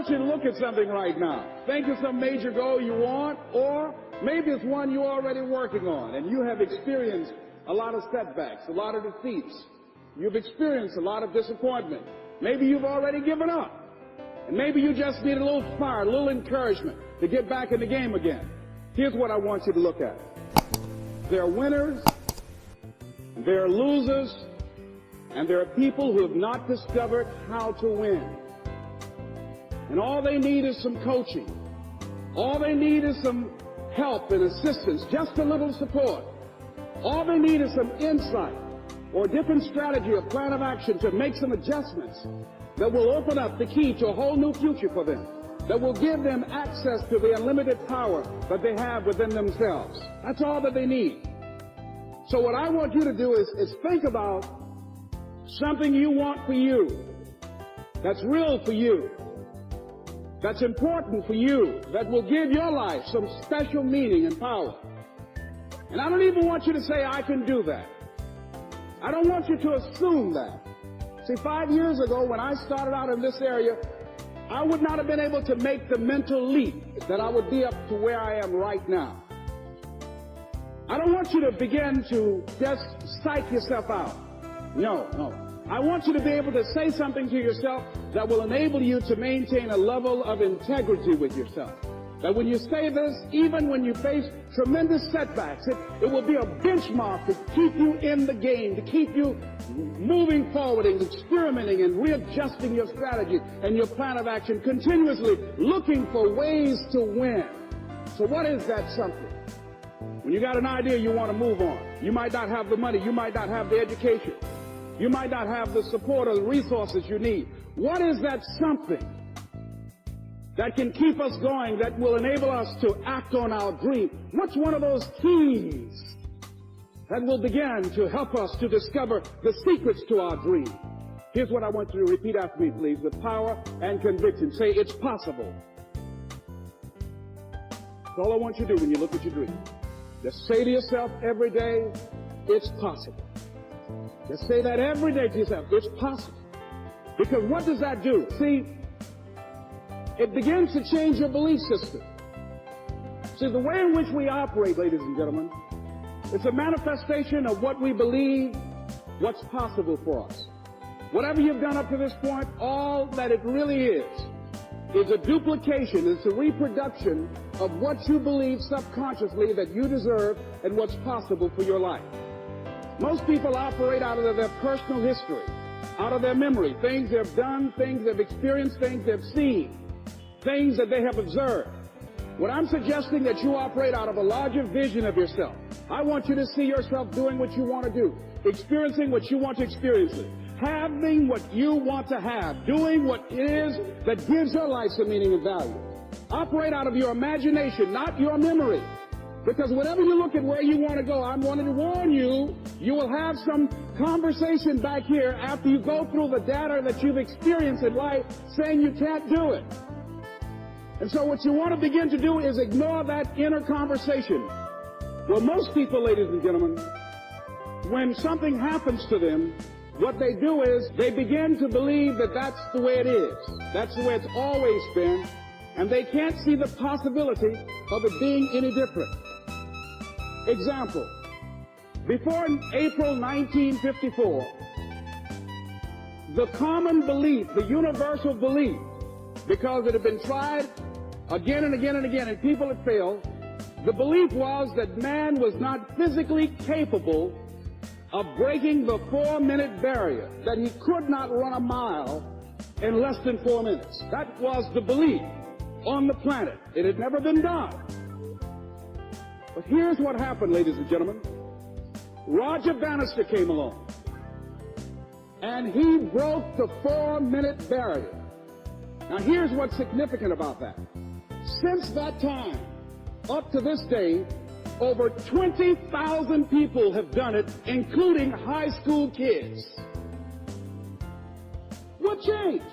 want you to look at something right now. Think of some major goal you want, or maybe it's one you're already working on, and you have experienced a lot of setbacks, a lot of defeats. You've experienced a lot of disappointment. Maybe you've already given up. And maybe you just need a little fire, a little encouragement to get back in the game again. Here's what I want you to look at. There are winners, there are losers, and there are people who have not discovered how to win. And all they need is some coaching. All they need is some help and assistance, just a little support. All they need is some insight or a different strategy or plan of action to make some adjustments that will open up the key to a whole new future for them, that will give them access to the unlimited power that they have within themselves. That's all that they need. So what I want you to do is think about something you want for you, that's real for you, that's important for you, that will give your life some special meaning and power. And I don't even want you to say, I can do that. I don't want you to assume that. See, 5 years ago, when I started out in this area, I would not have been able to make the mental leap that I would be up to where I am right now. I don't want you to begin to just psych yourself out. No. I want you to be able to say something to yourself that will enable you to maintain a level of integrity with yourself. That when you say this, even when you face tremendous setbacks, it will be a benchmark to keep you in the game, to keep you moving forward and experimenting and readjusting your strategy and your plan of action, continuously looking for ways to win. So what is that something? When you got an idea you want to move on, you might not have the money, you might not have the education, you might not have the support or the resources you need. What is that something that can keep us going, that will enable us to act on our dream? What's one of those keys that will begin to help us to discover the secrets to our dream? Here's what I want you to repeat after me, please, with power and conviction. Say, it's possible. That's all I want you to do when you look at your dream. Just say to yourself every day, it's possible. Just say that every day to yourself, it's possible. Because what does that do? See, it begins to change your belief system. See, the way in which we operate, ladies and gentlemen, it's a manifestation of what we believe, what's possible for us. Whatever you've done up to this point, all that it really is a duplication, it's a reproduction of what you believe subconsciously that you deserve and what's possible for your life. Most people operate out of their personal history, out of their memory, things they've done, things they've experienced, things they've seen, things that they have observed. What I'm suggesting that you operate out of a larger vision of yourself. I want you to see yourself doing what you want to do, experiencing what you want to experience, having what you want to have, doing what it is that gives your life some meaning and value. Operate out of your imagination, not your memory. Because whenever you look at where you want to go, I'm wanting to warn you, you will have some conversation back here after you go through the data that you've experienced in life saying you can't do it. And so what you want to begin to do is ignore that inner conversation. Well, most people, ladies and gentlemen, when something happens to them, what they do is they begin to believe that that's the way it is. That's the way it's always been. And they can't see the possibility of it being any different. Example, before April 1954, the common belief, the universal belief, because it had been tried again and again and again and people had failed, the belief was that man was not physically capable of breaking the 4-minute barrier, that he could not run a mile in less than 4 minutes. That was the belief on the planet. It had never been done. But here's what happened, ladies and gentlemen. Roger Bannister came along, and he broke the 4-minute barrier. Now, here's what's significant about that. Since that time, up to this day, over 20,000 people have done it, including high school kids. What changed?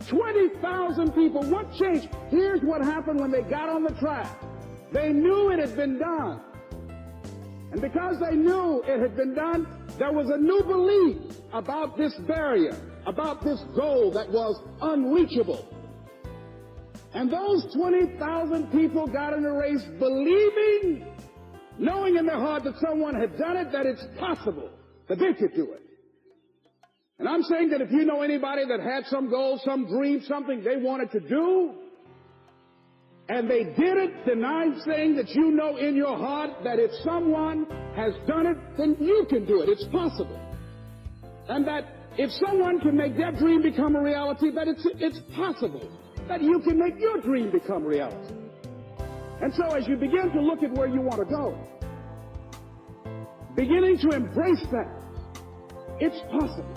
20,000 people. What changed? Here's what happened when they got on the track. They knew it had been done. And because they knew it had been done, There was a new belief about this barrier, about this goal that was unreachable. And those 20,000 people got in the race believing, knowing in their heart that someone had done it, that it's possible that they could do it. And I'm saying that if you know anybody that had some goal, some dream, something they wanted to do, and they did it, then I'm saying that you know in your heart that if someone has done it, then you can do it. It's possible. And that if someone can make their dream become a reality, that it's possible that you can make your dream become reality. And so as you begin to look at where you want to go, beginning to embrace that, it's possible.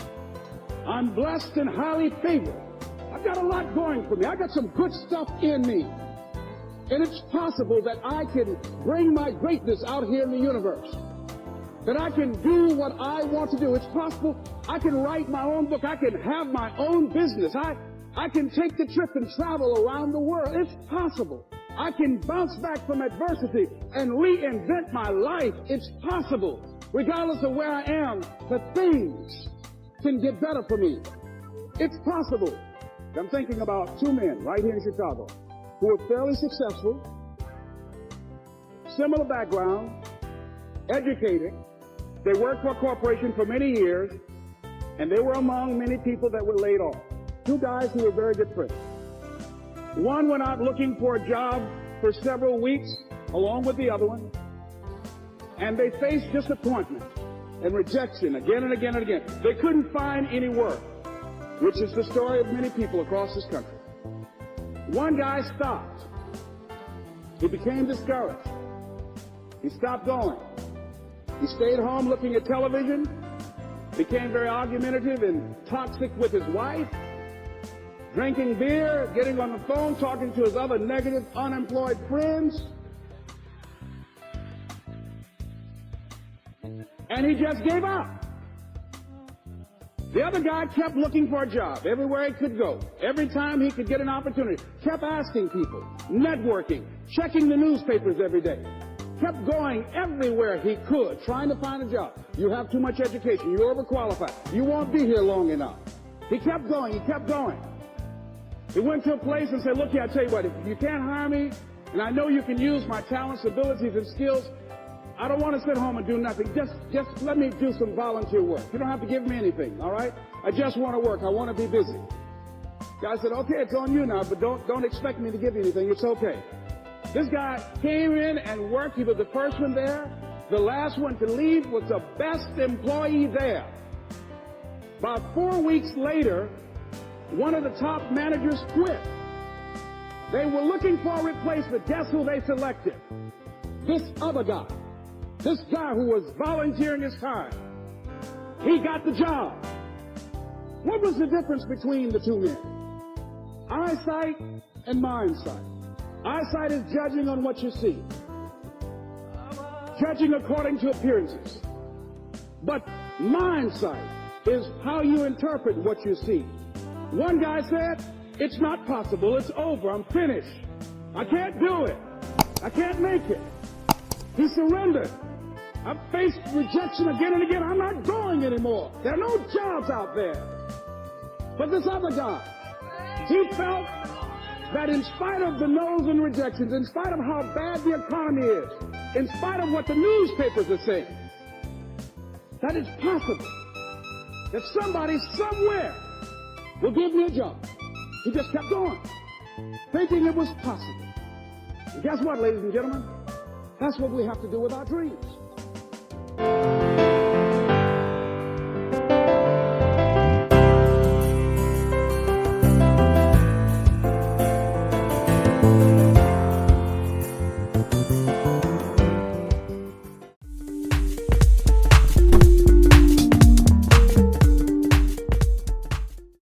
I'm blessed and highly favored. I've got a lot going for me. I've got some good stuff in me. And it's possible that I can bring my greatness out here in the universe. That I can do what I want to do. It's possible I can write my own book. I can have my own business. I can take the trip and travel around the world. It's possible. I can bounce back from adversity and reinvent my life. It's possible. Regardless of where I am, the things can get better for me. It's possible. I'm thinking about two men right here in Chicago who were fairly successful, similar background, educated. They worked for a corporation for many years, and they were among many people that were laid off. Two guys who were very good friends. One went out looking for a job for several weeks, along with the other one, and they faced disappointment and rejection again and again and again. They couldn't find any work, which is the story of many people across this country. One guy stopped. He became discouraged. He stopped going. He stayed home looking at television, became very argumentative and toxic with his wife, drinking beer, getting on the phone, talking to his other negative, unemployed friends. And he just gave up. The other guy kept looking for a job everywhere he could go. Every time he could get an opportunity, kept asking people, networking, checking the newspapers every day. Kept going everywhere he could, trying to find a job. You have too much education. You're overqualified. You won't be here long enough. He kept going. He kept going. He went to a place and said, look here, I tell you what, if you can't hire me, and I know you can use my talents, abilities, and skills, I don't want to sit home and do nothing. Just let me do some volunteer work. You don't have to give me anything, all right? I just want to work. I want to be busy. Guy said, okay, it's on you now, but don't expect me to give you anything. It's okay. This guy came in and worked. He was the first one there. The last one to leave was the best employee there. About 4 weeks later, one of the top managers quit. They were looking for a replacement. Guess who they selected? This other guy. This guy who was volunteering his time. He got the job. What was the difference between the two men? Eyesight and mindsight. Eyesight is judging on what you see. Judging according to appearances. But mindsight is how you interpret what you see. One guy said, it's not possible, it's over, I'm finished. I can't do it. I can't make it. He surrendered. I've faced rejection again and again. I'm not going anymore. There are no jobs out there. But this other guy, he felt that in spite of the no's and rejections, in spite of how bad the economy is, in spite of what the newspapers are saying, that it's possible that somebody somewhere will give me a job. He just kept going, thinking it was possible. And guess what, ladies and gentlemen? That's what we have to do with our dreams.